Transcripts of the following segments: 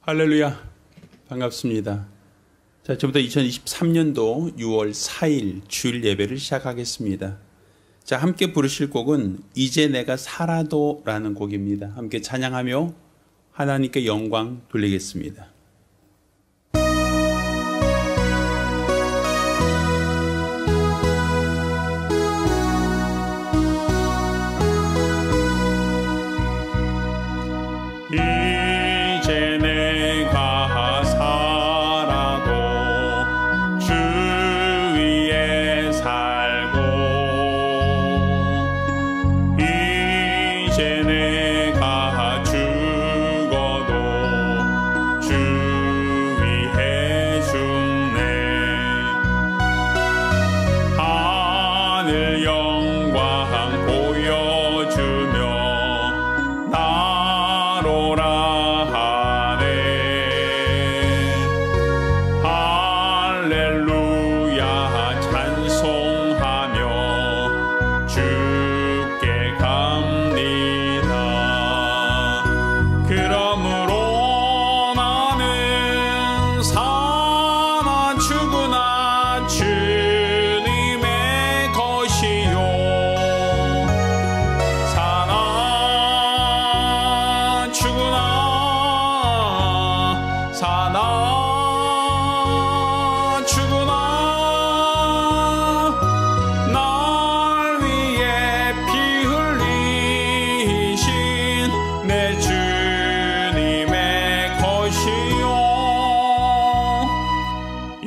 할렐루야, 반갑습니다. 자, 지금부터 2023년도 6월 4일 주일 예배를 시작하겠습니다. 자, 함께 부르실 곡은 이제 내가 살아도 라는 곡입니다. 함께 찬양하며 하나님께 영광 돌리겠습니다.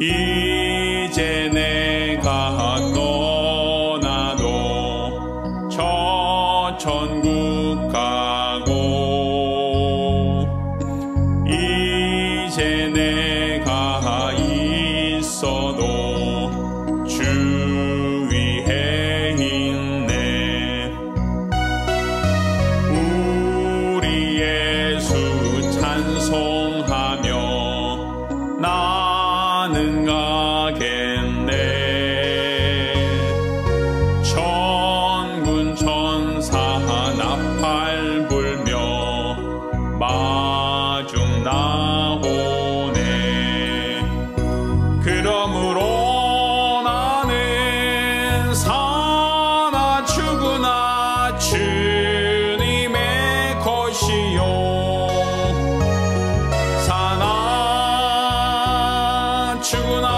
이제 내가 떠나도 저 천국 가고 이제 내가 있어도 주 위에 있네. 우리 예수 찬송하며 나는 가겠네. 천군 천사 나팔 불며 마중 나오네. 그러므로 나는 사나 죽으나 주님의 것이요 사나 죽으나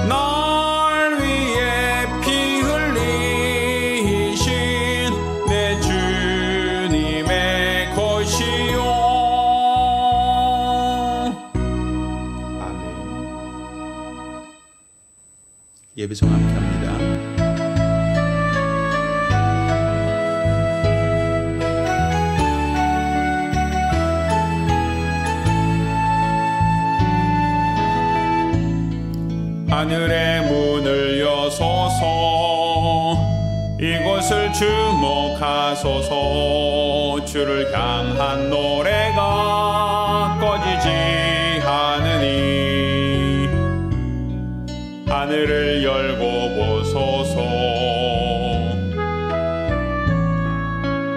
날 위해 피 흘리신 내 주님의 것이요. 아멘. 예배송 함께합니다. 하늘의 문을 여소서 이곳을 주목하소서. 주를 향한 노래가 꺼지지 않으니 하늘을 열고 보소서.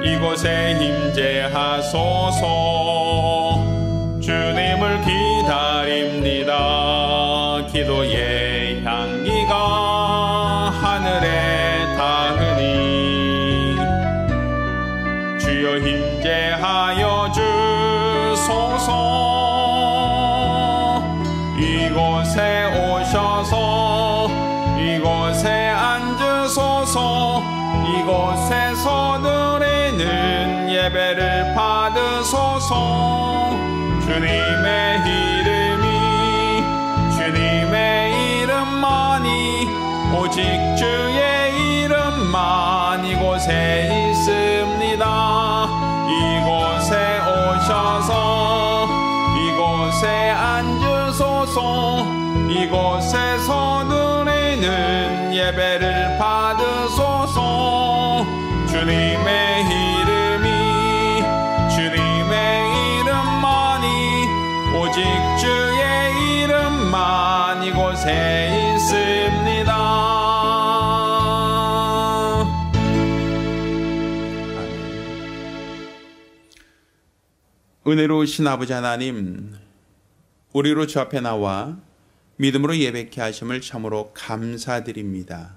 이곳에 임재하소서. 주님을 기다립니다. 기도의 향기가 하늘에 닿으니 주여 임재하여 주소서. 이곳에 오셔서 이곳에 앉으소서. 이곳에서 드리는 예배를 받으소서. 주님의 이름만이 오직 주의 이름만 이곳에 있습니다. 이곳에 오셔서 이곳에 앉으소서. 이곳에서 드리는 예배를 받으소서. 주님의 이름만이 오직 주의 이름만 이곳에 있습니다. 은혜로우신 아버지 하나님, 우리로 주 앞에 나와 믿음으로 예배케 하심을 참으로 감사드립니다.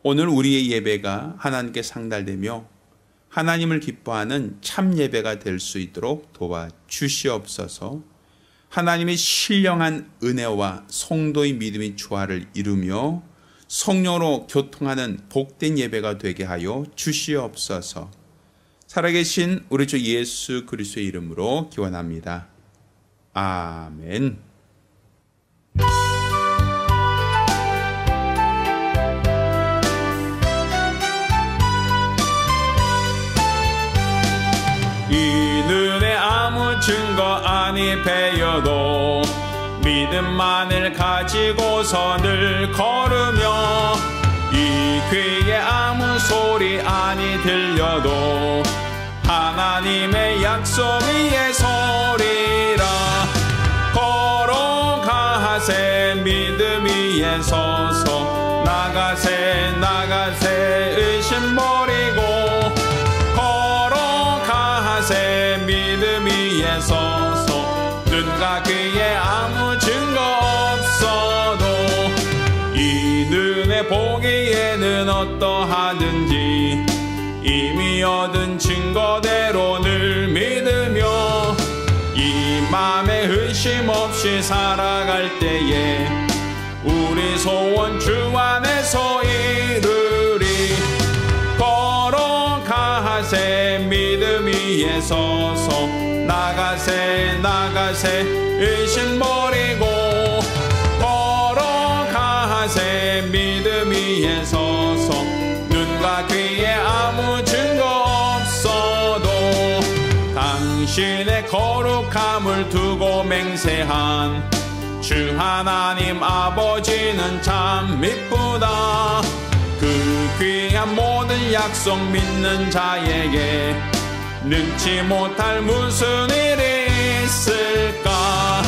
오늘 우리의 예배가 하나님께 상달되며 하나님을 기뻐하는 참 예배가 될 수 있도록 도와주시옵소서. 하나님의 신령한 은혜와 성도의 믿음의 조화를 이루며 성령으로 교통하는 복된 예배가 되게 하여 주시옵소서. 살아계신 우리 주 예수 그리스도의 이름으로 기원합니다. 아멘. 이 눈에 아무 증거 아니 배여도 믿음만을 가지고서 늘 걸으며 이 귀에 아무 소리 아니 들려도 하나님의 약속 위에 서리라. 걸어가세 믿음 위에 서서 나가세 나가세 의심 버리고 걸어가세 믿음 위에 서서 눈과 귀에 아무 증거 없어도 이 눈에 보기에는 어떠하든지 이미 얻은 증거대로 늘 믿으며 이 맘에 의심 없이 살아갈 때에 우리 소원 주 안에서 이루리. 걸어가세 믿음 위에 서서 나가세 나가세 의심 버리고 걸어가세 믿음 위에 서서 눈과 귀에 아무 증거 없어도 당신의 거룩함을 두고 맹세한 주 하나님 아버지는 참 미쁘다. 그 귀한 모든 약속 믿는 자에게 능치 못할 무슨 일이 있을까.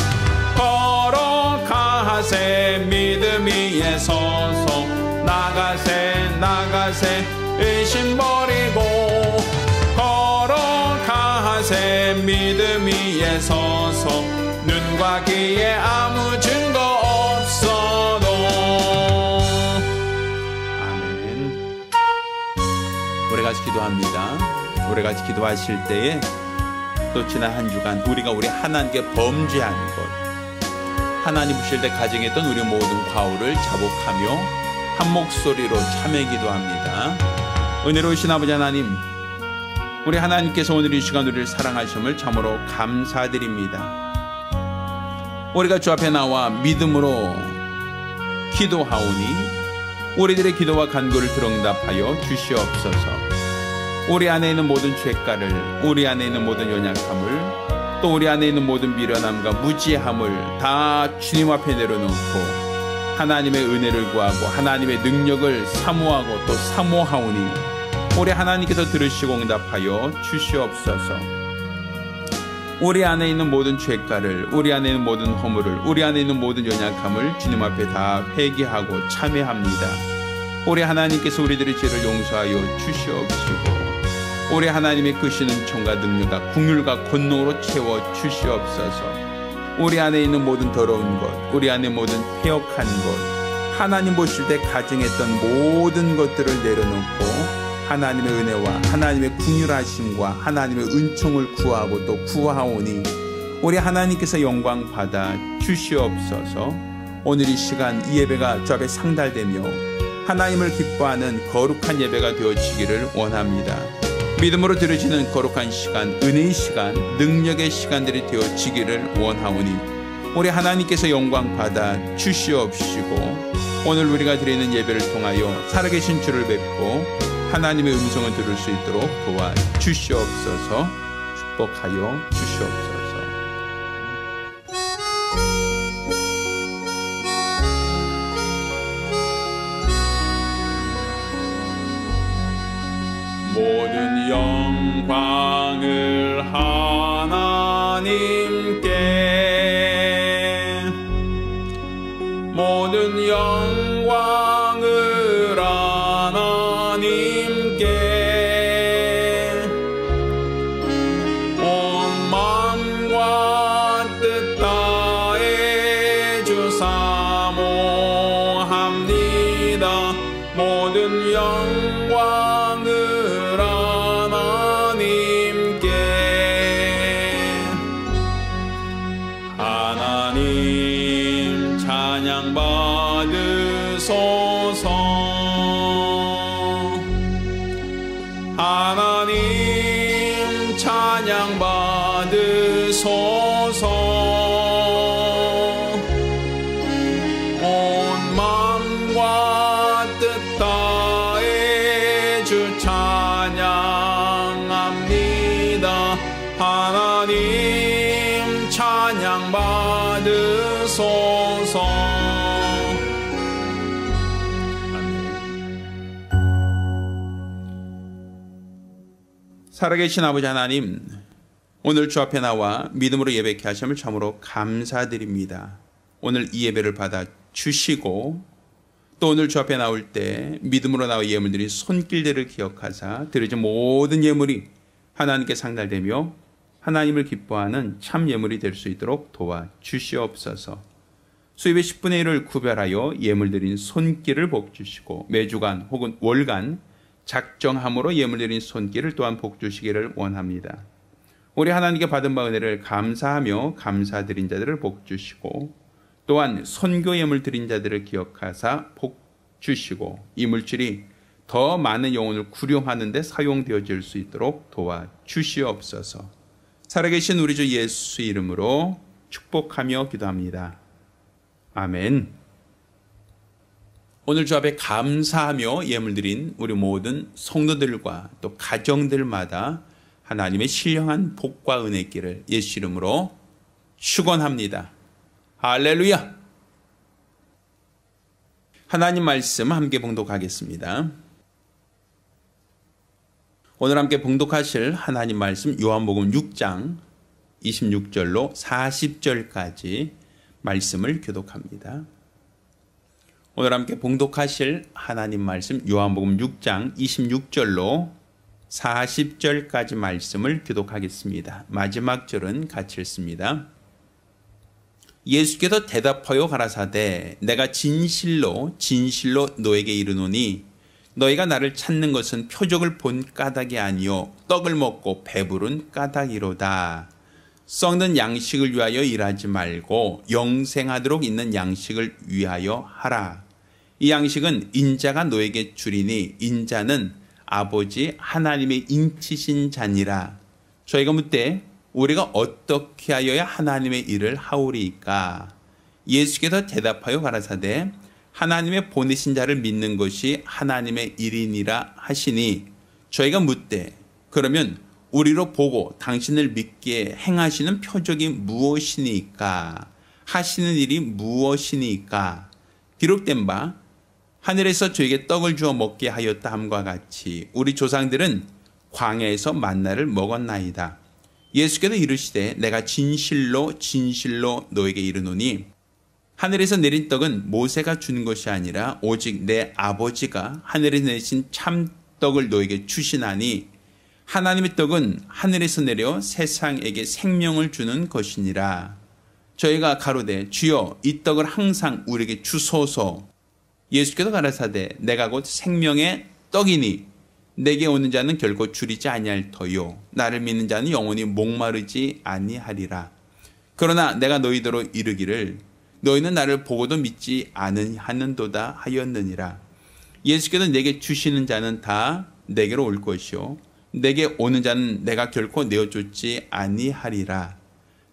걸어가세 믿음 위에 서서 나가세 나가세 의심 버리고 걸어가세 믿음 위에 서서 눈과 귀에 아무 증거 없어도. 아멘. 우리 같이 기도합니다. 우리 같이 기도하실 때에 또 지난 한 주간 우리가 우리 하나님께 범죄한 것, 하나님 부실 때 가정했던 우리 모든 과오를 자복하며 한 목소리로 참회 기도합니다. 은혜로우신 아버지 하나님, 우리 하나님께서 오늘 이 시간 우리를 사랑하심을 참으로 감사드립니다. 우리가 주 앞에 나와 믿음으로 기도하오니 우리들의 기도와 간구를 들응답하여 주시옵소서. 우리 안에 있는 모든 죄가를, 우리 안에 있는 모든 연약함을, 또 우리 안에 있는 모든 미련함과 무지함을 다 주님 앞에 내려놓고 하나님의 은혜를 구하고 하나님의 능력을 사모하고 또 사모하오니 우리 하나님께서 들으시고 응답하여 주시옵소서. 우리 안에 있는 모든 죄가를, 우리 안에 있는 모든 허물을, 우리 안에 있는 모든 연약함을 주님 앞에 다 회개하고 참회합니다. 우리 하나님께서 우리들의 죄를 용서하여 주시옵시고 우리 하나님의 크신 은총과 능력과 긍휼과 권능으로 채워 주시옵소서. 우리 안에 있는 모든 더러운 것, 우리 안에 모든 패역한 것, 하나님 보실 때 가증했던 모든 것들을 내려놓고 하나님의 은혜와 하나님의 긍휼하심과 하나님의 은총을 구하고 또 구하오니 우리 하나님께서 영광 받아 주시옵소서. 오늘 이 시간 이 예배가 주 앞에 상달되며 하나님을 기뻐하는 거룩한 예배가 되어지기를 원합니다. 믿음으로 드려지는 거룩한 시간, 은혜의 시간, 능력의 시간들이 되어지기를 원하오니 우리 하나님께서 영광 받아 주시옵시고 오늘 우리가 드리는 예배를 통하여 살아계신 주를 뵙고 하나님의 음성을 들을 수 있도록 도와주시옵소서. 축복하여 주시옵소서. 모든 영광을 하나님께, 모든 영광을 하나님께, 온 마음 찬양 받으소서. 온 마음과 뜻 다해 주 찬양합니다. 하나님 찬양 받으소서. 살아계신 아버지 하나님, 오늘 주 앞에 나와 믿음으로 예배케 하심을 참으로 감사드립니다. 오늘 이 예배를 받아 주시고 또 오늘 주 앞에 나올 때 믿음으로 나와 예물들이 손길들을 기억하사 드려진 모든 예물이 하나님께 상달되며 하나님을 기뻐하는 참 예물이 될 수 있도록 도와주시옵소서. 수입의 10분의 1을 구별하여 예물 드린 손길을 복주시고 매주간 혹은 월간 작정함으로 예물 드린 손길을 또한 복주시기를 원합니다. 우리 하나님께 받은 바 은혜를 감사하며 감사드린 자들을 복주시고 또한 선교 예물 드린 자들을 기억하사 복주시고 이 물질이 더 많은 영혼을 구령하는 데 사용되어질 수 있도록 도와주시옵소서. 살아계신 우리 주 예수 이름으로 축복하며 기도합니다. 아멘. 오늘 주 앞에 감사하며 예물 드린 우리 모든 성도들과 또 가정들마다 하나님의 신령한 복과 은혜길을 예수 이름으로 축원합니다. 할렐루야. 하나님 말씀 함께 봉독하겠습니다. 오늘 함께 봉독하실 하나님 말씀 요한복음 6장 26절로 40절까지 말씀을 교독합니다. 오늘 함께 봉독하실 하나님 말씀 요한복음 6장 26절로 40절까지 말씀을 교독하겠습니다. 마지막 절은 같이 읽습니다. 예수께서 대답하여 가라사대 내가 진실로 진실로 너에게 이르노니 너희가 나를 찾는 것은 표적을 본 까닭이 아니요 떡을 먹고 배부른 까닭이로다. 썩는 양식을 위하여 일하지 말고 영생하도록 있는 양식을 위하여 하라. 이 양식은 인자가 너에게 주리니 인자는 아버지 하나님의 인치신 자니라. 저희가 묻되 우리가 어떻게 하여야 하나님의 일을 하오리이까? 예수께서 대답하여 가라사대 하나님의 보내신 자를 믿는 것이 하나님의 일이니라 하시니 저희가 묻되 그러면 우리로 보고 당신을 믿게 행하시는 표적이 무엇이니까? 하시는 일이 무엇이니까? 기록된 바 하늘에서 저에게 떡을 주어 먹게 하였다 함과 같이 우리 조상들은 광야에서 만나를 먹었나이다. 예수께서 이르시되 내가 진실로 진실로 너에게 이르노니 하늘에서 내린 떡은 모세가 준 것이 아니라 오직 내 아버지가 하늘에서 내신 참 떡을 너에게 주시나니 하나님의 떡은 하늘에서 내려 세상에게 생명을 주는 것이니라. 저희가 가로되 주여 이 떡을 항상 우리에게 주소서. 예수께서 가라사대 내가 곧 생명의 떡이니 내게 오는 자는 결코 줄이지 아니할 터요 나를 믿는 자는 영원히 목마르지 아니하리라. 그러나 내가 너희더러 이르기를 너희는 나를 보고도 믿지 않으하는도다 하였느니라. 예수께서 내게 주시는 자는 다 내게로 올 것이요 내게 오는 자는 내가 결코 내어쫓지 아니하리라.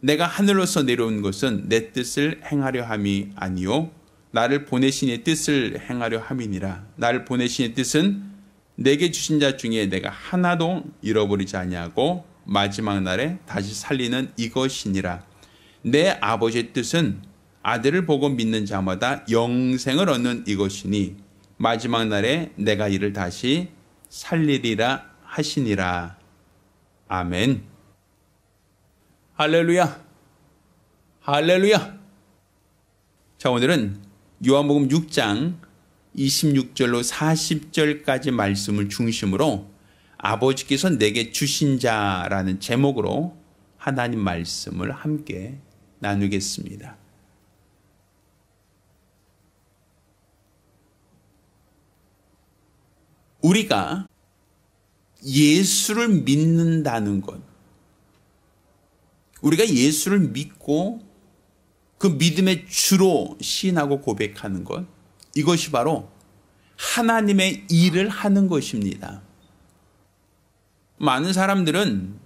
내가 하늘로서 내려온 것은 내 뜻을 행하려 함이 아니요 나를 보내신 이의 뜻을 행하려 함이니라. 나를 보내신 이의 뜻은 내게 주신 자 중에 내가 하나도 잃어버리지 아니하고 마지막 날에 다시 살리는 이것이니라. 내 아버지의 뜻은 아들을 보고 믿는 자마다 영생을 얻는 이것이니 마지막 날에 내가 이를 다시 살리리라 하시니라. 아멘. 할렐루야. 할렐루야. 자, 오늘은 요한복음 6장 26절로 40절까지 말씀을 중심으로 아버지께서 내게 주신 자라는 제목으로 하나님 말씀을 함께 나누겠습니다. 우리가 예수를 믿는다는 것, 우리가 예수를 믿고 그 믿음의 주로 시인하고 고백하는 것, 이것이 바로 하나님의 일을 하는 것입니다. 많은 사람들은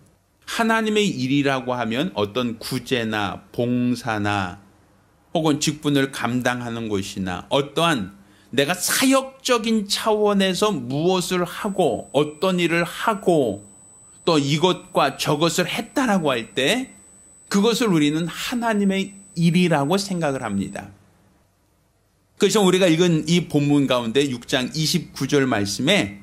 하나님의 일이라고 하면 어떤 구제나 봉사나 혹은 직분을 감당하는 것이나 어떠한 내가 사역적인 차원에서 무엇을 하고 어떤 일을 하고 또 이것과 저것을 했다라고 할 때 그것을 우리는 하나님의 일이라고 생각을 합니다. 그래서 우리가 읽은 이 본문 가운데 6장 29절 말씀에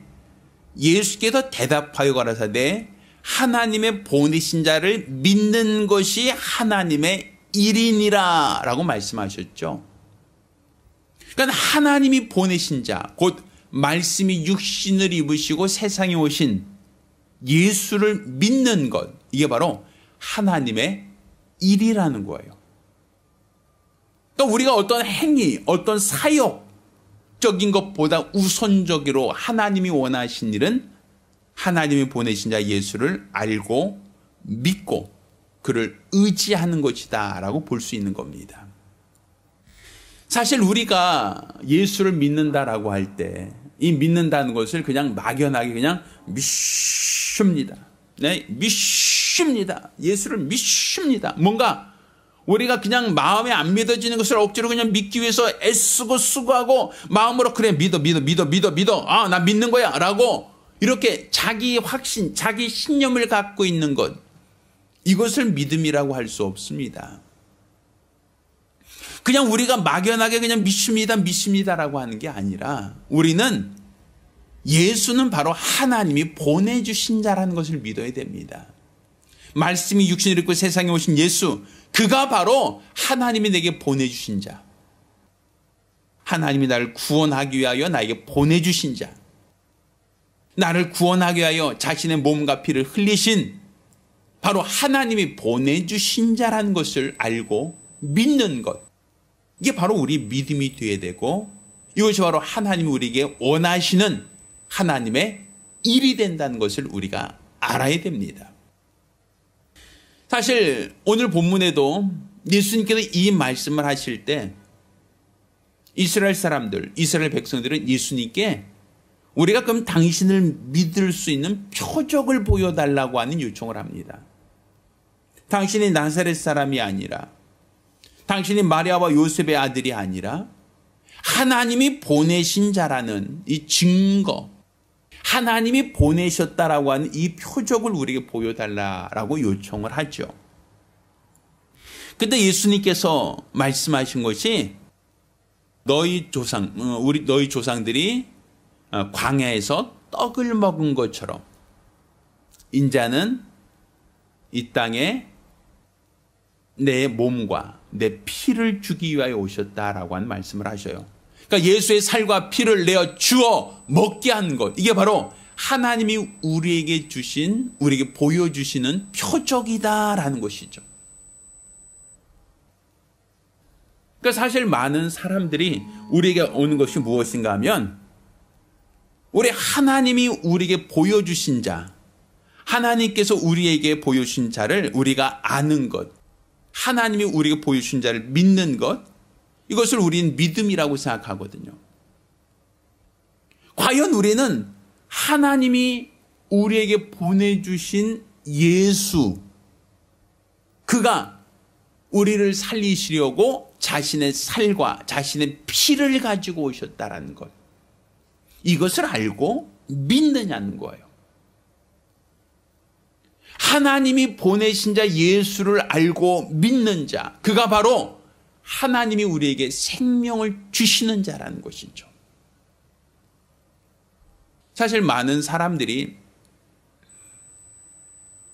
예수께서 대답하여 가라사대 하나님의 보내신 자를 믿는 것이 하나님의 일이니라 라고 말씀하셨죠. 그러니까 하나님이 보내신 자, 곧 말씀이 육신을 입으시고 세상에 오신 예수를 믿는 것, 이게 바로 하나님의 일이라는 거예요. 그러니까 우리가 어떤 행위, 어떤 사역적인 것보다 우선적으로 하나님이 원하신 일은 하나님이 보내신 자 예수를 알고 믿고 그를 의지하는 것이다 라고 볼 수 있는 겁니다. 사실 우리가 예수를 믿는다라고 할 때 이 믿는다는 것을 그냥 막연하게 그냥 믿습니다. 네, 믿습니다. 예수를 믿습니다. 뭔가 우리가 그냥 마음에 안 믿어지는 것을 억지로 그냥 믿기 위해서 애쓰고 수고하고 마음으로 그래 믿어. 아, 나 믿는 거야 라고 이렇게 자기 확신, 자기 신념을 갖고 있는 것, 이것을 믿음이라고 할 수 없습니다. 그냥 우리가 막연하게 그냥 믿습니다라고 하는 게 아니라 우리는 예수는 바로 하나님이 보내주신 자라는 것을 믿어야 됩니다. 말씀이 육신을 입고 세상에 오신 예수, 그가 바로 하나님이 내게 보내주신 자, 하나님이 나를 구원하기 위하여 나에게 보내주신 자, 나를 구원하기 위하여 자신의 몸과 피를 흘리신 바로 하나님이 보내주신 자라는 것을 알고 믿는 것, 이게 바로 우리 믿음이 되어야 되고 이것이 바로 하나님이 우리에게 원하시는 하나님의 일이 된다는 것을 우리가 알아야 됩니다. 사실 오늘 본문에도 예수님께서 이 말씀을 하실 때 이스라엘 사람들, 이스라엘 백성들은 예수님께 우리가 그럼 당신을 믿을 수 있는 표적을 보여달라고 하는 요청을 합니다. 당신이 나사렛 사람이 아니라 당신이 마리아와 요셉의 아들이 아니라 하나님이 보내신 자라는 이 증거, 하나님이 보내셨다라고 하는 이 표적을 우리에게 보여달라고 요청을 하죠. 근데 예수님께서 말씀하신 것이 너희 조상들이 광야에서 떡을 먹은 것처럼 인자는 이 땅에 내 몸과 내 피를 주기 위하여 오셨다라고 하는 말씀을 하셔요. 그러니까 예수의 살과 피를 내어 주어 먹게 한 것, 이게 바로 하나님이 우리에게 주신, 우리에게 보여주시는 표적이다라는 것이죠. 그러니까 사실 많은 사람들이 우리에게 오는 것이 무엇인가 하면 우리 하나님이 우리에게 보여주신 자, 하나님께서 우리에게 보여주신 자를 우리가 아는 것, 하나님이 우리에게 보여주신 자를 믿는 것, 이것을 우리는 믿음이라고 생각하거든요. 과연 우리는 하나님이 우리에게 보내주신 예수, 그가 우리를 살리시려고 자신의 살과 자신의 피를 가지고 오셨다라는 것, 이것을 알고 믿느냐는 거예요. 하나님이 보내신 자 예수를 알고 믿는 자, 그가 바로 하나님이 우리에게 생명을 주시는 자라는 것이죠. 사실 많은 사람들이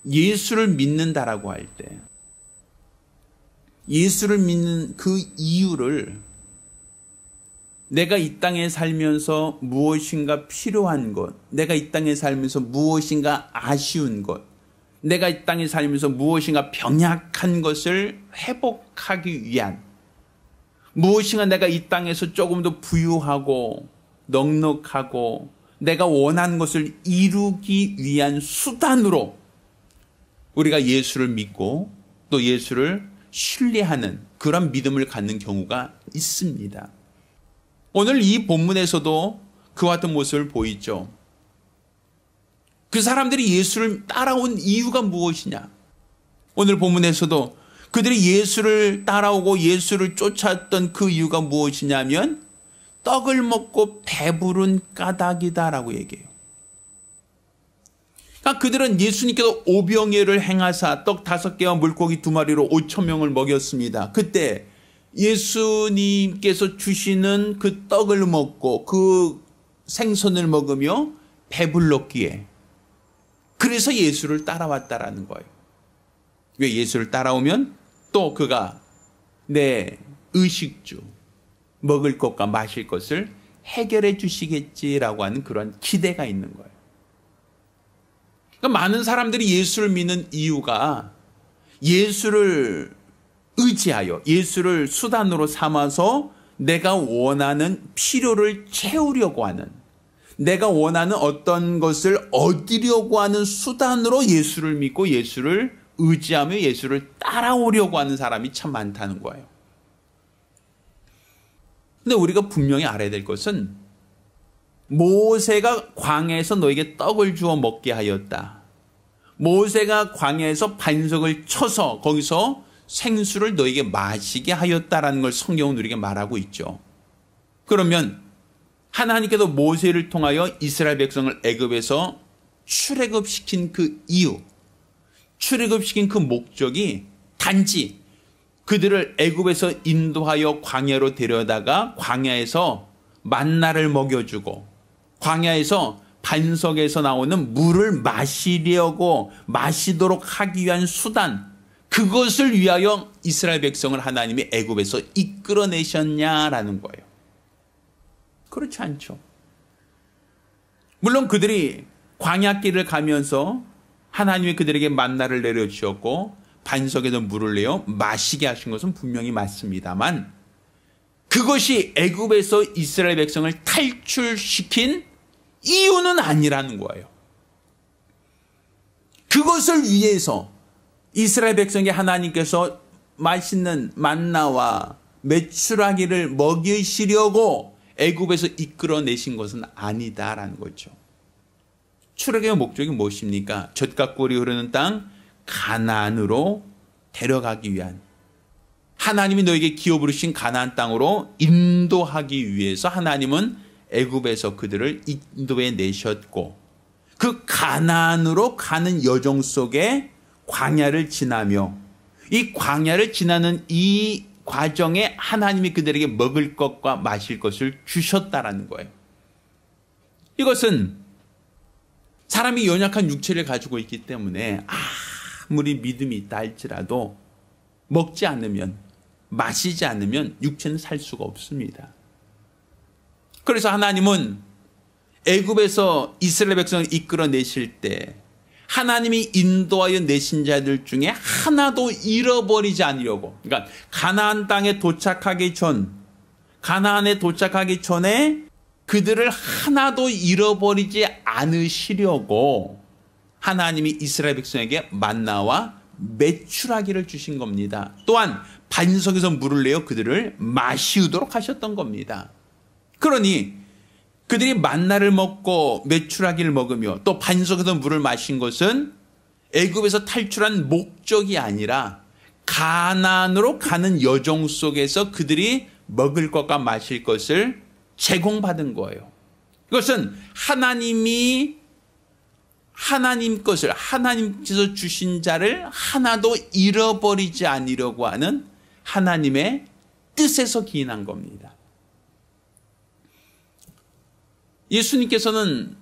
예수를 믿는다라고 할 때 예수를 믿는 그 이유를 내가 이 땅에 살면서 무엇인가 필요한 것, 내가 이 땅에 살면서 무엇인가 아쉬운 것, 내가 이 땅에 살면서 무엇인가 병약한 것을 회복하기 위한, 무엇인가 내가 이 땅에서 조금 더 부유하고 넉넉하고 내가 원하는 것을 이루기 위한 수단으로 우리가 예수를 믿고 또 예수를 신뢰하는 그런 믿음을 갖는 경우가 있습니다. 오늘 이 본문에서도 그와 같은 모습을 보이죠. 그 사람들이 예수를 따라온 이유가 무엇이냐? 오늘 본문에서도 그들이 예수를 따라오고 예수를 쫓았던 그 이유가 무엇이냐면 떡을 먹고 배부른 까닭이다라고 얘기해요. 그러니까 그들은 예수님께서 오병이어를 행하사 떡 5개와 물고기 2마리로 5,000명을 먹였습니다. 그때 예수님께서 주시는 그 떡을 먹고 그 생선을 먹으며 배불렀기에 그래서 예수를 따라왔다라는 거예요. 왜 예수를 따라오면 또 그가 내 의식주, 먹을 것과 마실 것을 해결해 주시겠지라고 하는 그런 기대가 있는 거예요. 그러니까 많은 사람들이 예수를 믿는 이유가 예수를 의지하여 예수를 수단으로 삼아서 내가 원하는 필요를 채우려고 하는, 내가 원하는 어떤 것을 얻으려고 하는 수단으로 예수를 믿고 예수를 의지하며 예수를 따라오려고 하는 사람이 참 많다는 거예요. 근데 우리가 분명히 알아야 될 것은 모세가 광야에서 너에게 떡을 주어 먹게 하였다. 모세가 광야에서 반석을 쳐서 거기서 생수를 너에게 마시게 하였다라는 걸 성경은 우리에게 말하고 있죠. 그러면 하나님께서 모세를 통하여 이스라엘 백성을 애굽에서 출애굽시킨 그 이유, 출애굽시킨 그 목적이 단지 그들을 애굽에서 인도하여 광야로 데려다가 광야에서 만나를 먹여주고 광야에서 반석에서 나오는 물을 마시도록 하기 위한 수단, 그것을 위하여 이스라엘 백성을 하나님이 애굽에서 이끌어내셨냐라는 거예요. 그렇지 않죠. 물론 그들이 광야길을 가면서 하나님이 그들에게 만나를 내려주셨고 반석에서 물을 내어 마시게 하신 것은 분명히 맞습니다만 그것이 애굽에서 이스라엘 백성을 탈출시킨 이유는 아니라는 거예요. 그것을 위해서 이스라엘 백성에게 하나님께서 맛있는 만나와 메추라기를 먹이시려고 애굽에서 이끌어내신 것은 아니다라는 거죠. 출애굽의 목적이 무엇입니까? 젖과 꿀이 흐르는 땅 가나안으로 데려가기 위한, 하나님이 너에게 기업 부르신 가나안 땅으로 인도하기 위해서 하나님은 애굽에서 그들을 인도해 내셨고 그 가나안으로 가는 여정 속에 광야를 지나며 이 광야를 지나는 이 과정에 하나님이 그들에게 먹을 것과 마실 것을 주셨다라는 거예요. 이것은 사람이 연약한 육체를 가지고 있기 때문에 아무리 믿음이 있다 할지라도 먹지 않으면, 마시지 않으면 육체는 살 수가 없습니다. 그래서 하나님은 애굽에서 이스라엘 백성을 이끌어내실 때 하나님이 인도하여 내신 자들 중에 하나도 잃어버리지 않으려고, 그러니까 가나안에 도착하기 전에 그들을 하나도 잃어버리지 않으시려고 하나님이 이스라엘 백성에게 만나와 메추라기를 주신 겁니다. 또한 반석에서 물을 내어 그들을 마시우도록 하셨던 겁니다. 그러니 그들이 만나를 먹고 메추라기를 먹으며 또 반석에서 물을 마신 것은 애굽에서 탈출한 목적이 아니라 가나안으로 가는 여정 속에서 그들이 먹을 것과 마실 것을 제공받은 거예요. 이것은 하나님 것을, 하나님께서 주신 자를 하나도 잃어버리지 않으려고 하는 하나님의 뜻에서 기인한 겁니다. 예수님께서는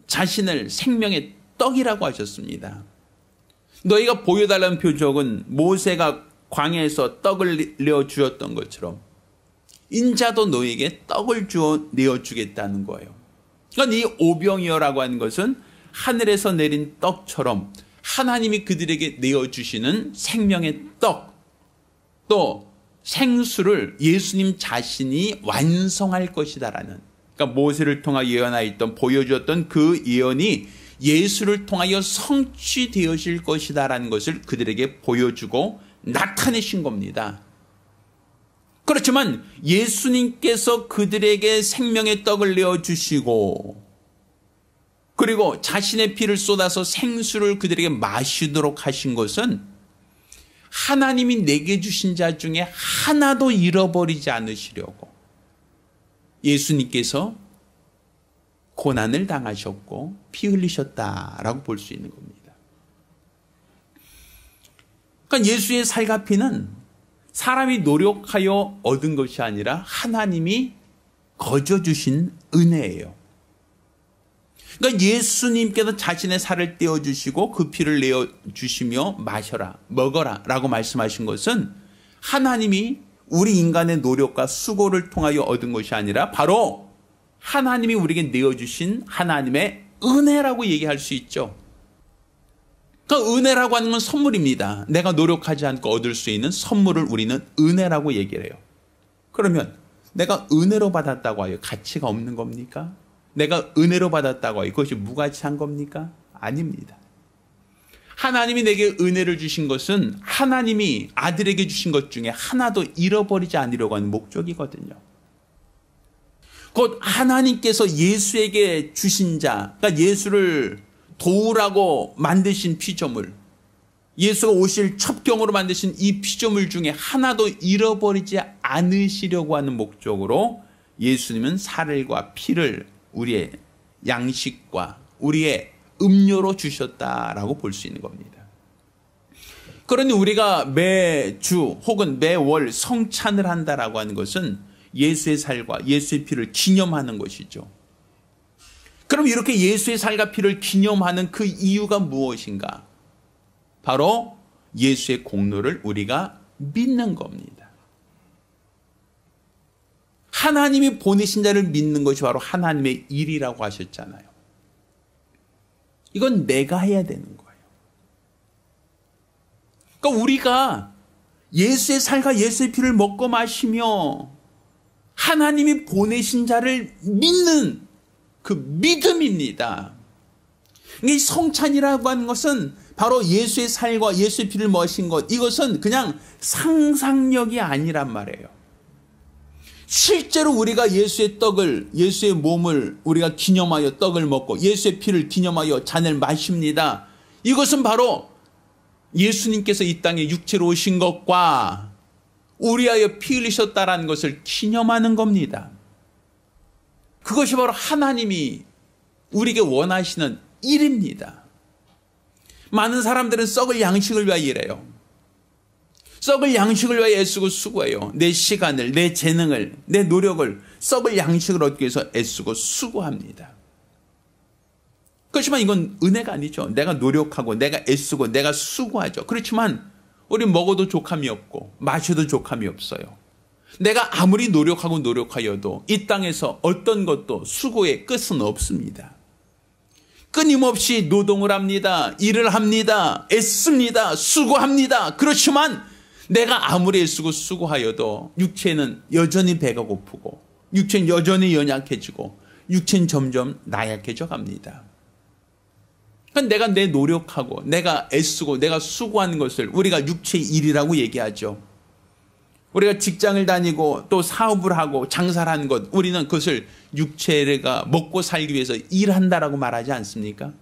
자신을 생명의 떡이라고 하셨습니다. 너희가 보여달라는 표적은 모세가 광야에서 떡을 내어주었던 것처럼 인자도 너희에게 떡을 내어주겠다는 거예요. 그러니까 이 오병이어라고 하는 것은 하늘에서 내린 떡처럼 하나님이 그들에게 내어주시는 생명의 떡, 또 생수를 예수님 자신이 완성할 것이다라는, 그러니까 모세를 통하여 예언하였던, 보여주었던 그 예언이 예수를 통하여 성취되어질 것이다라는 것을 그들에게 보여주고 나타내신 겁니다. 그렇지만 예수님께서 그들에게 생명의 떡을 내어주시고 그리고 자신의 피를 쏟아서 생수를 그들에게 마시도록 하신 것은 하나님이 내게 주신 자 중에 하나도 잃어버리지 않으시려고 예수님께서 고난을 당하셨고 피 흘리셨다라고 볼 수 있는 겁니다. 그러니까 예수의 살과 피는 사람이 노력하여 얻은 것이 아니라 하나님이 거저 주신 은혜예요. 그러니까 예수님께서 자신의 살을 떼어주시고 그 피를 내어주시며 마셔라, 먹어라 라고 말씀하신 것은 하나님이 우리 인간의 노력과 수고를 통하여 얻은 것이 아니라 바로 하나님이 우리에게 내어주신 하나님의 은혜라고 얘기할 수 있죠. 그러니까 은혜라고 하는 건 선물입니다. 내가 노력하지 않고 얻을 수 있는 선물을 우리는 은혜라고 얘기를 해요. 그러면 내가 은혜로 받았다고 하여 가치가 없는 겁니까? 내가 은혜로 받았다고 하여 그것이 무가치한 겁니까? 아닙니다. 하나님이 내게 은혜를 주신 것은 하나님이 아들에게 주신 것 중에 하나도 잃어버리지 않으려고 하는 목적이거든요. 곧 하나님께서 예수에게 주신 자, 그러니까 예수를 도우라고 만드신 피조물, 예수가 오실 첩경으로 만드신 이 피조물 중에 하나도 잃어버리지 않으시려고 하는 목적으로 예수님은 살과 피를 우리의 양식과 우리의 음료로 주셨다라고 볼 수 있는 겁니다. 그러니 우리가 매주 혹은 매월 성찬을 한다라고 하는 것은 예수의 살과 예수의 피를 기념하는 것이죠. 그럼 이렇게 예수의 살과 피를 기념하는 그 이유가 무엇인가? 바로 예수의 공로를 우리가 믿는 겁니다. 하나님이 보내신 자를 믿는 것이 바로 하나님의 일이라고 하셨잖아요. 이건 내가 해야 되는 거예요. 그러니까 우리가 예수의 살과 예수의 피를 먹고 마시며 하나님이 보내신 자를 믿는 그 믿음입니다. 이 성찬이라고 하는 것은 바로 예수의 살과 예수의 피를 마신 것, 이것은 그냥 상상력이 아니란 말이에요. 실제로 우리가 예수의 떡을, 예수의 몸을 우리가 기념하여 떡을 먹고 예수의 피를 기념하여 잔을 마십니다. 이것은 바로 예수님께서 이 땅에 육체로 오신 것과 우리하여 피 흘리셨다라는 것을 기념하는 겁니다. 그것이 바로 하나님이 우리에게 원하시는 일입니다. 많은 사람들은 썩을 양식을 위하여 일해요. 썩을 양식을 위하여 애쓰고 수고해요. 내 시간을, 내 재능을, 내 노력을 썩을 양식을 얻기 위해서 애쓰고 수고합니다. 그렇지만 이건 은혜가 아니죠. 내가 노력하고 내가 애쓰고 내가 수고하죠. 그렇지만 우리는 먹어도 족함이 없고 마셔도 족함이 없어요. 내가 아무리 노력하고 노력하여도 이 땅에서 어떤 것도 수고의 끝은 없습니다. 끊임없이 노동을 합니다. 일을 합니다. 애씁니다. 수고합니다. 그렇지만 내가 아무리 애쓰고 수고하여도 육체는 여전히 배가 고프고 육체는 여전히 연약해지고 육체는 점점 나약해져 갑니다. 그러니까 내가 내 노력하고 내가 애쓰고 내가 수고하는 것을 우리가 육체의 일이라고 얘기하죠. 우리가 직장을 다니고 또 사업을 하고 장사를 하는 것, 우리는 그것을 육체가 먹고 살기 위해서 일한다라고 말하지 않습니까?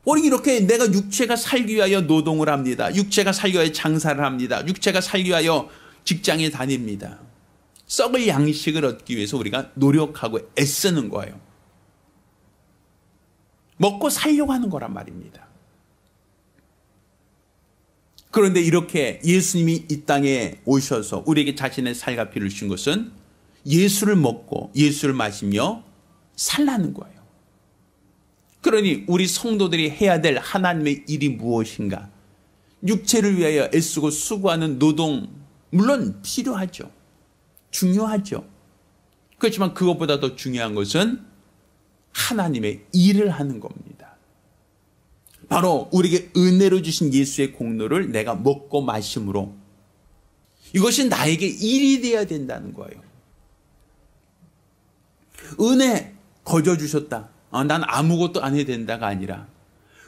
우리 이렇게 내가 육체가 살기 위하여 노동을 합니다. 육체가 살기 위하여 장사를 합니다. 육체가 살기 위하여 직장에 다닙니다. 썩을 양식을 얻기 위해서 우리가 노력하고 애쓰는 거예요. 먹고 살려고 하는 거란 말입니다. 그런데 이렇게 예수님이 이 땅에 오셔서 우리에게 자신의 살과 피를 주신 것은 예수를 먹고 예수를 마시며 살라는 거예요. 그러니 우리 성도들이 해야 될 하나님의 일이 무엇인가? 육체를 위하여 애쓰고 수고하는 노동, 물론 필요하죠. 중요하죠. 그렇지만 그것보다 더 중요한 것은 하나님의 일을 하는 겁니다. 바로 우리에게 은혜로 주신 예수의 공로를 내가 먹고 마심으로 이것이 나에게 일이 되어야 된다는 거예요. 은혜 거저 주셨다. 난 아무것도 안 해야 된다가 아니라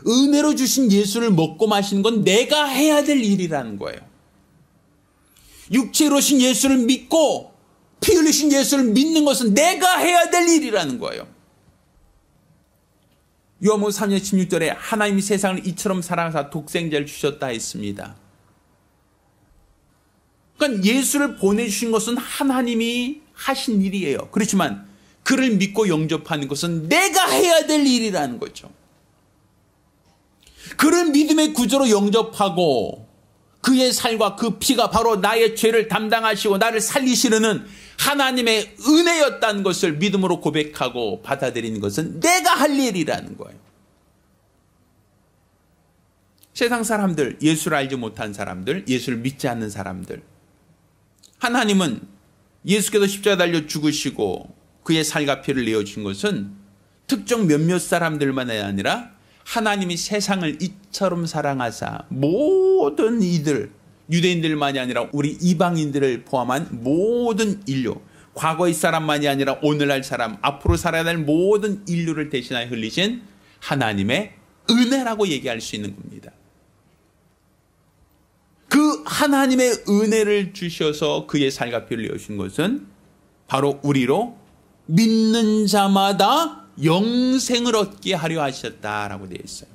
은혜로 주신 예수를 먹고 마시는 건 내가 해야 될 일이라는 거예요. 육체로 오신 예수를 믿고 피 흘리신 예수를 믿는 것은 내가 해야 될 일이라는 거예요. 요한복음 3장 16절에 하나님이 세상을 이처럼 사랑하사 독생자를 주셨다 했습니다. 그러니까 예수를 보내주신 것은 하나님이 하신 일이에요. 그렇지만 그를 믿고 영접하는 것은 내가 해야 될 일이라는 거죠. 그를 믿음의 구조로 영접하고 그의 살과 그 피가 바로 나의 죄를 담당하시고 나를 살리시려는 하나님의 은혜였다는 것을 믿음으로 고백하고 받아들이는 것은 내가 할 일이라는 거예요. 세상 사람들, 예수를 알지 못한 사람들, 예수를 믿지 않는 사람들, 하나님은 예수께서 십자가에 달려 죽으시고 그의 살과 피를 내어주신 것은 특정 몇몇 사람들만 아니라 하나님이 세상을 이처럼 사랑하사 모든 이들, 유대인들만이 아니라 우리 이방인들을 포함한 모든 인류, 과거의 사람만이 아니라 오늘날 사람, 앞으로 살아야 할 모든 인류를 대신하여 흘리신 하나님의 은혜라고 얘기할 수 있는 겁니다. 그 하나님의 은혜를 주셔서 그의 살과 피를 내어주신 것은 바로 우리로 믿는 자마다 영생을 얻게 하려 하셨다라고 되어 있어요.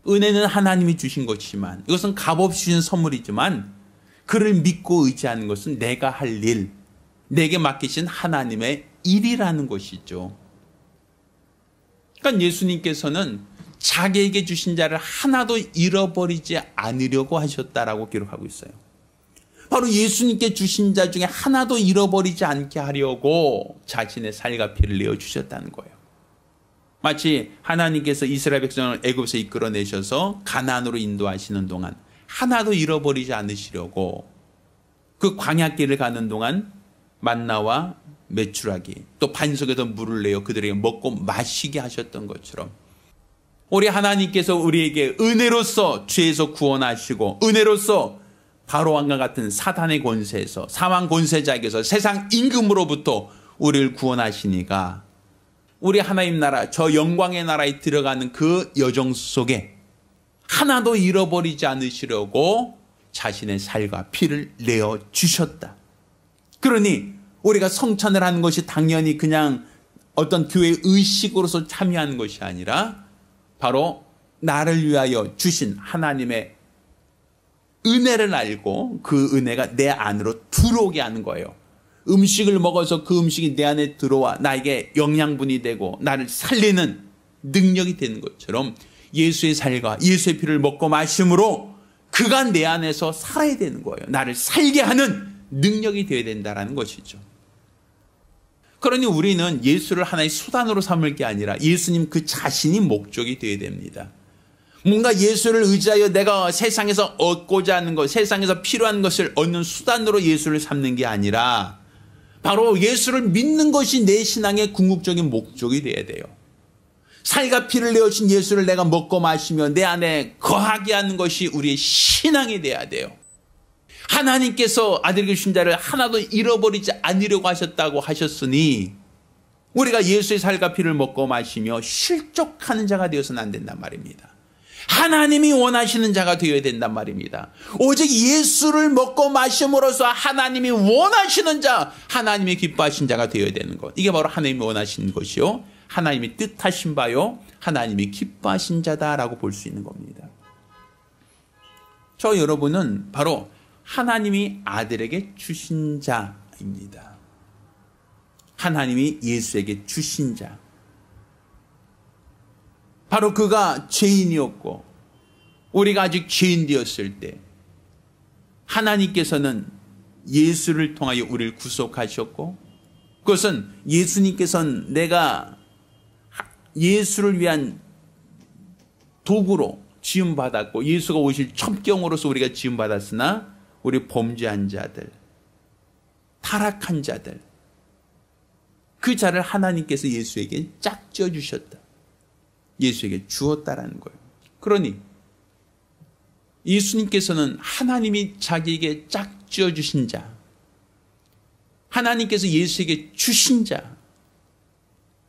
은혜는 하나님이 주신 것이지만 이것은 값없이 주신 선물이지만 그를 믿고 의지하는 것은 내가 할 일, 내게 맡기신 하나님의 일이라는 것이죠. 그러니까 예수님께서는 자기에게 주신 자를 하나도 잃어버리지 않으려고 하셨다라고 기록하고 있어요. 바로 예수님께 주신 자 중에 하나도 잃어버리지 않게 하려고 자신의 살과 피를 내어주셨다는 거예요. 마치 하나님께서 이스라엘 백성을 애굽에서 이끌어내셔서 가나안으로 인도하시는 동안 하나도 잃어버리지 않으시려고 그 광야길을 가는 동안 만나와 메추라기 또 반석에서 물을 내어 그들에게 먹고 마시게 하셨던 것처럼 우리 하나님께서 우리에게 은혜로서 죄에서 구원하시고 은혜로서 바로왕과 같은 사탄의 권세에서 사망 권세자에게서 세상 임금으로부터 우리를 구원하시니까 우리 하나님 나라 저 영광의 나라에 들어가는 그 여정 속에 하나도 잃어버리지 않으시려고 자신의 살과 피를 내어주셨다. 그러니 우리가 성찬을 하는 것이 당연히 그냥 어떤 교회 의식으로서 참여하는 것이 아니라 바로 나를 위하여 주신 하나님의 은혜를 알고 그 은혜가 내 안으로 들어오게 하는 거예요. 음식을 먹어서 그 음식이 내 안에 들어와 나에게 영양분이 되고 나를 살리는 능력이 되는 것처럼 예수의 살과 예수의 피를 먹고 마심으로 그가 내 안에서 살아야 되는 거예요. 나를 살게 하는 능력이 되어야 된다는 것이죠. 그러니 우리는 예수를 하나의 수단으로 삼을 게 아니라 예수님 그 자신이 목적이 되어야 됩니다. 뭔가 예수를 의지하여 내가 세상에서 얻고자 하는 것, 세상에서 필요한 것을 얻는 수단으로 예수를 삼는 게 아니라 바로 예수를 믿는 것이 내 신앙의 궁극적인 목적이 되어야 돼요. 살과 피를 내어주신 예수를 내가 먹고 마시며 내 안에 거하게 하는 것이 우리의 신앙이 돼야 돼요. 하나님께서 아들에게 주신 자를 하나도 잃어버리지 않으려고 하셨다고 하셨으니 우리가 예수의 살과 피를 먹고 마시며 실족하는 자가 되어서는 안 된단 말입니다. 하나님이 원하시는 자가 되어야 된단 말입니다. 오직 예수를 먹고 마심으로써 하나님이 원하시는 자, 하나님이 기뻐하신 자가 되어야 되는 것. 이게 바로 하나님이 원하시는 것이요, 하나님이 뜻하신 바요, 하나님이 기뻐하신 자다라고 볼 수 있는 겁니다. 저 여러분은 바로 하나님이 아들에게 주신 자입니다. 하나님이 예수에게 주신 자. 바로 그가 죄인이었고 우리가 아직 죄인 되었을 때 하나님께서는 예수를 통하여 우리를 구속하셨고 그것은 예수님께서는 내가 예수를 위한 도구로 지음받았고 예수가 오실 첩경으로서 우리가 지음받았으나 우리 범죄한 자들, 타락한 자들, 그 자를 하나님께서 예수에게 짝지어 주셨다. 예수에게 주었다라는 거예요. 그러니 예수님께서는 하나님이 자기에게 짝지어 주신 자, 하나님께서 예수에게 주신 자,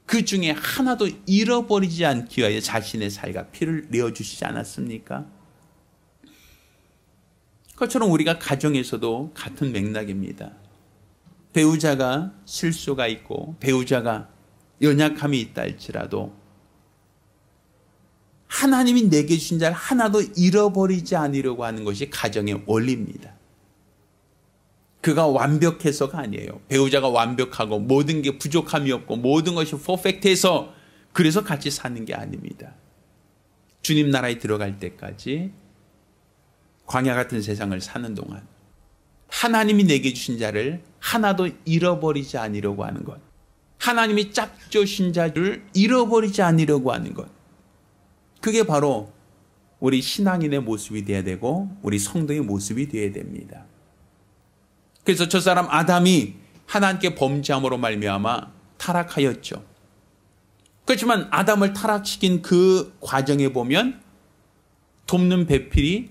그 중에 하나도 잃어버리지 않기 위하여 자신의 살과 피를 내어주시지 않았습니까? 그것처럼 우리가 가정에서도 같은 맥락입니다. 배우자가 실수가 있고 배우자가 연약함이 있다 할지라도 하나님이 내게 주신 자를 하나도 잃어버리지 않으려고 하는 것이 가정의 원리입니다. 그가 완벽해서가 아니에요. 배우자가 완벽하고 모든 게 부족함이 없고 모든 것이 퍼펙트해서 그래서 같이 사는 게 아닙니다. 주님 나라에 들어갈 때까지 광야 같은 세상을 사는 동안 하나님이 내게 주신 자를 하나도 잃어버리지 않으려고 하는 것, 하나님이 짝주신 자를 잃어버리지 않으려고 하는 것, 그게 바로 우리 신앙인의 모습이 되어야 되고 우리 성도의 모습이 되어야 됩니다. 그래서 저 사람 아담이 하나님께 범죄함으로 말미암아 타락하였죠. 그렇지만 아담을 타락시킨 그 과정에 보면 돕는 배필이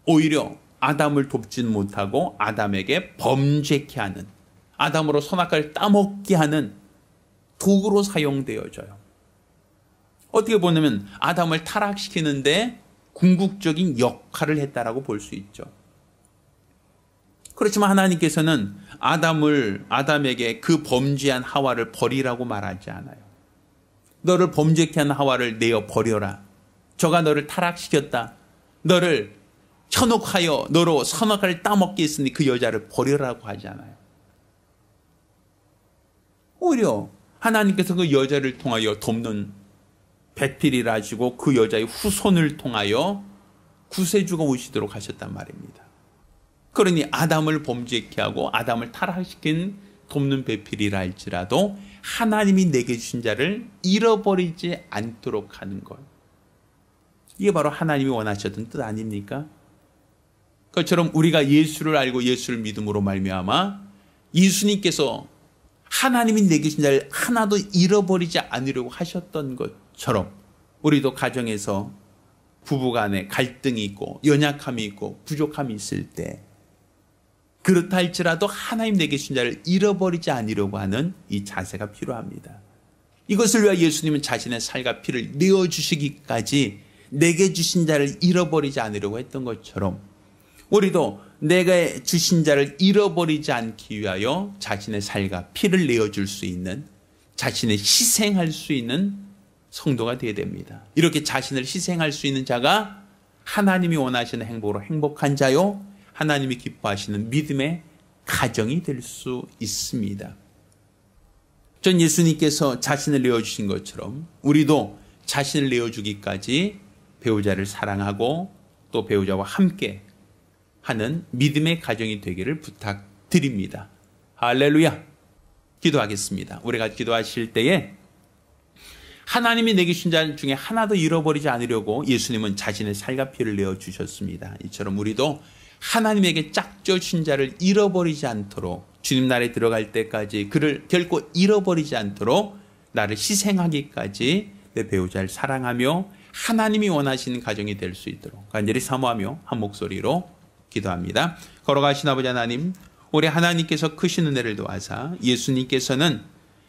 오히려 아담을 돕지는 못하고 아담에게 범죄케 하는, 아담으로 선악과를 따먹게 하는 도구로 사용되어져요. 어떻게 보면 아담을 타락시키는데 궁극적인 역할을 했다라고 볼 수 있죠. 그렇지만 하나님께서는 아담에게 그 범죄한 하와를 버리라고 말하지 않아요. 너를 범죄케 한 하와를 내어 버려라. 저가 너를 타락시켰다. 너를 현혹하여 너로 선악과를 따먹게 했으니 그 여자를 버려라고 하지 않아요. 오히려 하나님께서 그 여자를 통하여 돕는 배필이라 하시고 그 여자의 후손을 통하여 구세주가 오시도록 하셨단 말입니다. 그러니 아담을 범죄케 하고 아담을 타락시킨 돕는 배필이라 할지라도 하나님이 내게 주신 자를 잃어버리지 않도록 하는 것, 이게 바로 하나님이 원하셨던 뜻 아닙니까? 그것처럼 우리가 예수를 알고 예수를 믿음으로 말미암아 예수님께서 하나님이 내게 주신 자를 하나도 잃어버리지 않으려고 하셨던 것처럼 우리도 가정에서 부부간에 갈등이 있고 연약함이 있고 부족함이 있을 때 그렇다 할지라도 하나님 내게 주신 자를 잃어버리지 않으려고 하는 이 자세가 필요합니다. 이것을 위하여 예수님은 자신의 살과 피를 내어주시기까지 내게 주신 자를 잃어버리지 않으려고 했던 것처럼 우리도 내가 주신 자를 잃어버리지 않기 위하여 자신의 살과 피를 내어줄 수 있는, 자신을 희생할 수 있는 성도가 되어야 됩니다. 이렇게 자신을 희생할 수 있는 자가 하나님이 원하시는 행복으로 행복한 자요, 하나님이 기뻐하시는 믿음의 가정이 될 수 있습니다. 전 예수님께서 자신을 내어주신 것처럼 우리도 자신을 내어주기까지 배우자를 사랑하고 또 배우자와 함께 하는 믿음의 가정이 되기를 부탁드립니다. 할렐루야. 기도하겠습니다. 우리가 기도하실 때에 하나님이 내게 주신 자 중에 하나도 잃어버리지 않으려고 예수님은 자신의 살과 피를 내어주셨습니다. 이처럼 우리도 하나님에게 짝져주신 자를 잃어버리지 않도록 주님 나라에 들어갈 때까지 그를 결코 잃어버리지 않도록 나를 희생하기까지 내 배우자를 사랑하며 하나님이 원하시는 가정이 될 수 있도록 간절히 사모하며 한 목소리로 기도합니다. 걸어가신 아버지 하나님, 우리 하나님께서 크신 은혜를 도와사 예수님께서는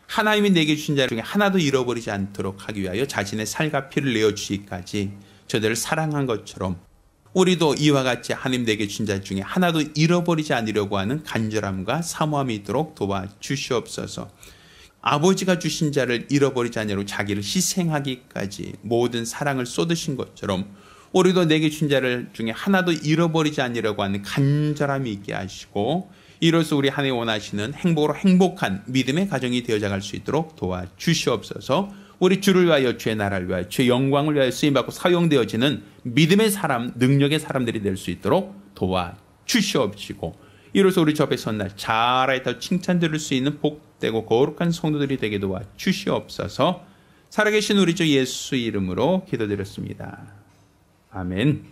하나님이 내게 주신 자 중에 하나도 잃어버리지 않도록 하기 위하여 자신의 살과 피를 내어주시기까지 저들을 사랑한 것처럼 우리도 이와 같이 하나님 내게 주신 자 중에 하나도 잃어버리지 않으려고 하는 간절함과 사모함이 있도록 도와주시옵소서. 아버지가 주신 자를 잃어버리지 않으려고 자기를 희생하기까지 모든 사랑을 쏟으신 것처럼 우리도 내게 주신 자를 중에 하나도 잃어버리지 않으려고 하는 간절함이 있게 하시고 이로써 우리 하나님 원하시는 행복으로 행복한 믿음의 가정이 되어져갈 수 있도록 도와주시옵소서. 우리 주를 위하여 주의 나라를 위하여 주의 영광을 위하여 쓰임받고 사용되어지는 믿음의 사람, 능력의 사람들이 될 수 있도록 도와주시옵시고 이로써 우리 주 앞에 선 날 잘하였다 칭찬 들을 수 있는 복되고 거룩한 성도들이 되게 도와주시옵소서. 살아계신 우리 주 예수 이름으로 기도드렸습니다. 아멘.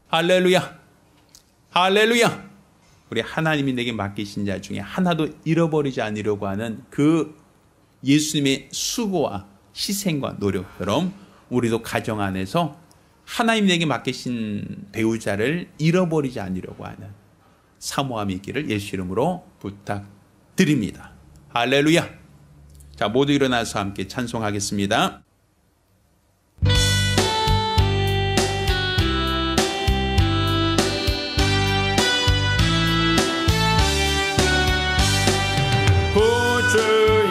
할렐루야. 할렐루야. 우리 하나님이 내게 맡기신 자 중에 하나도 잃어버리지 않으려고 하는 그 예수님의 수고와 희생과 노력처럼 우리도 가정 안에서 하나님 내게 맡기신 배우자를 잃어버리지 않으려고 하는 사모함이 있기를 예수 이름으로 부탁드립니다. 할렐루야. 자, 모두 일어나서 함께 찬송하겠습니다. 구주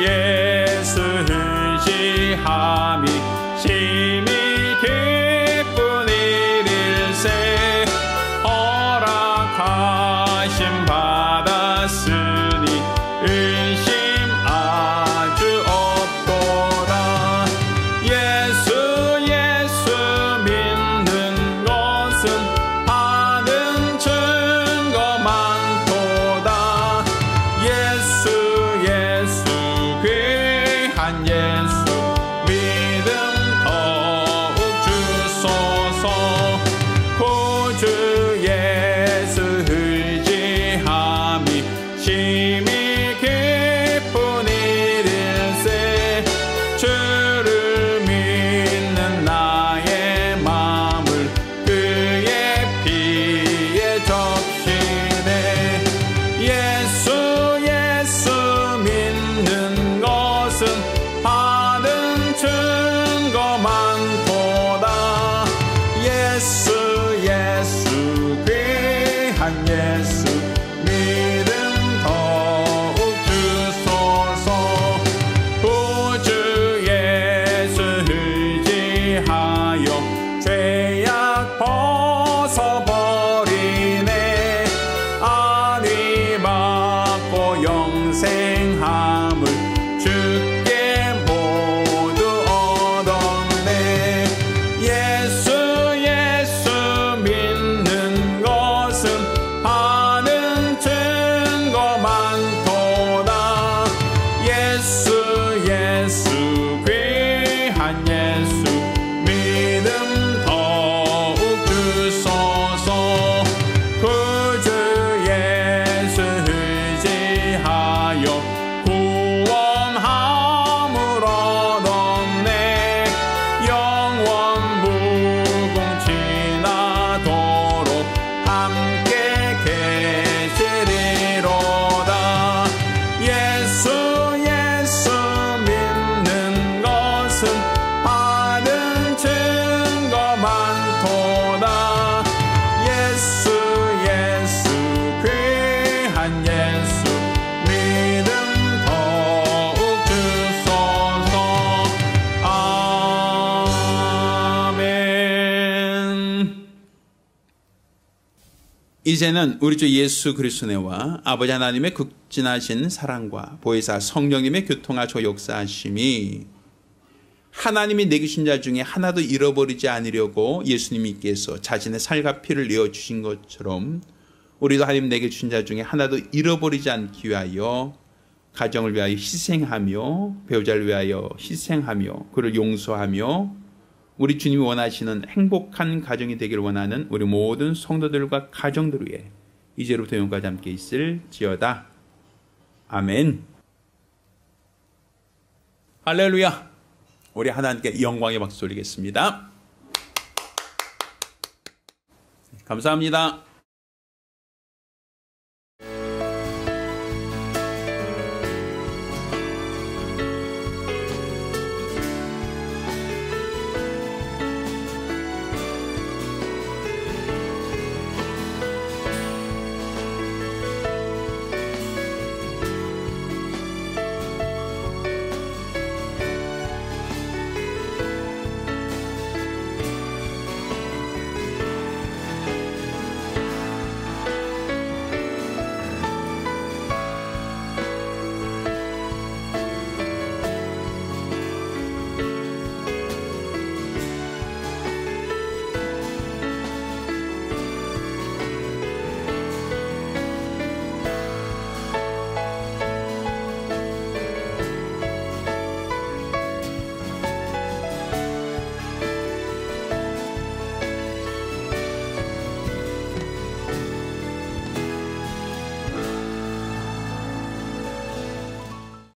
예수 의지함이 심히 예수 귀한 예수 믿음 더욱 주소서. 구주 예수 의지하여 죄악 벗어버리네. 안위 받고 영생함을 주께 모두 얻었네. 예수 믿는 것은 하는 증거 많도다. 예수 귀한 예수 믿음 더욱 주소서. 구주 예수 의지하여 구원함을 얻었네. 영원 무궁지나도록 함께 계시리로다. 예수 믿는 것은 하는 증거 많도다. 예수 귀한 예수 믿음 더욱 주소서. 아멘. 이제는 우리 주 예수 그리스도와 아버지 하나님의 극진하신 사랑과 보혜사 성령님의 교통하시고 역사하심이 하나님이 내게 주신 자 중에 하나도 잃어버리지 않으려고 예수님께서 자신의 살과 피를 내어주신 것처럼 우리도 하나님 내게 주신 자 중에 하나도 잃어버리지 않기 위하여 가정을 위하여 희생하며 배우자를 위하여 희생하며 그를 용서하며 우리 주님이 원하시는 행복한 가정이 되기를 원하는 우리 모든 성도들과 가정들 위해 이제로부터 영원까지 함께 있을지어다. 아멘. 할렐루야. 우리 하나님께 영광의 박수 올리겠습니다. 감사합니다.